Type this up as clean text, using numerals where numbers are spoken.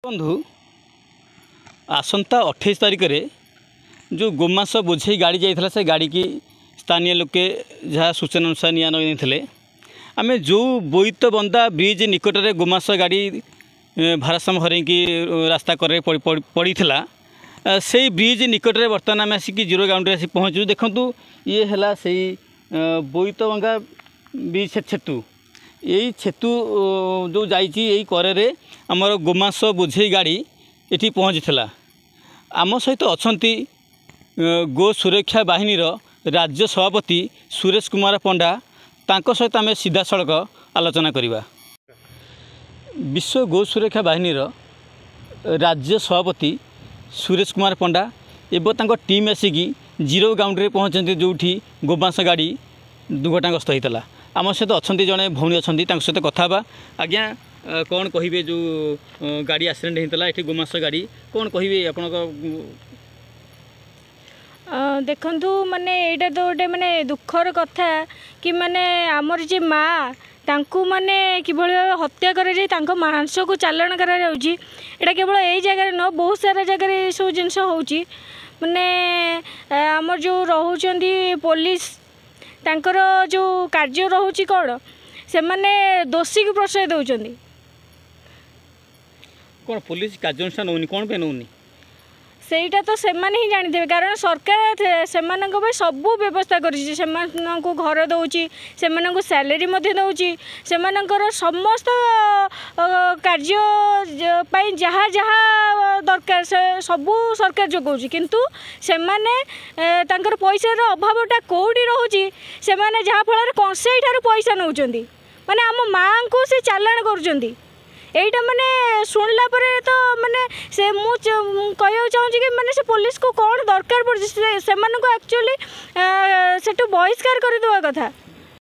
बंधु आसंता 28 तारिख में जो गोमांस बोझे गाड़ी जाइए से गाड़ी की स्थानीय लोके जहाँ सूचना अनुसार निया नहीं आम जो बोईत बंदा ब्रिज निकट में गोमांस गाड़ी भारसाम हरैकी रास्ता कर पड़ी से ब्रिज निकट में बर्तमान आम आसिक जीरो ग्राउंड आसी पहुँचू देखु ये है से बोईत बंगा ब्रिज सेतु यही सेतु जो जाइए करे आमर गोमांस बोझे गाड़ी ये पहुँचीला आम सहित अच्छा गो सुरक्षा बाहिनी राज्य सभापति सुरेश कुमार पंडा तांको सहित आम सीधा सड़क आलोचना करवा। विश्व गो सुरक्षा बाहिनी राज्य सभापति सुरेश कुमार पंडा एवं तांको टीम आसिक जीरो ग्राउंड रे पहुँचते जो गोमांस गाड़ी दुर्घटनाग्रस्त होता आम सहित अच्छा जड़े भौणी अच्छा सहित कथा आज्ञा कौन कहे जो गाड़ी एक्सीडेंट होता ये गोमांस गाड़ी कौन कहे आप देखंतु माने एटा तो गोटे माने दुखर कथा कि माने आमर जे माँ तांकु माने किभଳି हत्या करे जे तांको मांस को चालान करा जाउची एटा केवल एई जगह न बहुत सारा जगह सब जिनस होउची माने आमर जो रहउचंदी पुलिस तांकर जो कार्य रहउची कोन से माने दोषी को प्रश्रय दउचंदी कौन पुलिस कार्यानुष्ठान होनी कौन पे नौनी सेटा तो सेमाने ही जानी कारण सरकार से सब व्यवस्था कर घर दौची से सैलरी दौची से समस्त कार्य जहाँ जहाँ दरकार से सबू सरकार जोगाऊँ किंतु से पैसार अभावटा कौटी रोचे से जहाँ फल कंसेई ठार पैसा नौ माने आम माँ को से चालाण कर एटा माने सुनला पर तो माने से मु कहया चाहूँ कि माने से पुलिस को कौन दरकार पड़े से एक्चुअली सेठू बहिष्कार कर देवा कथा।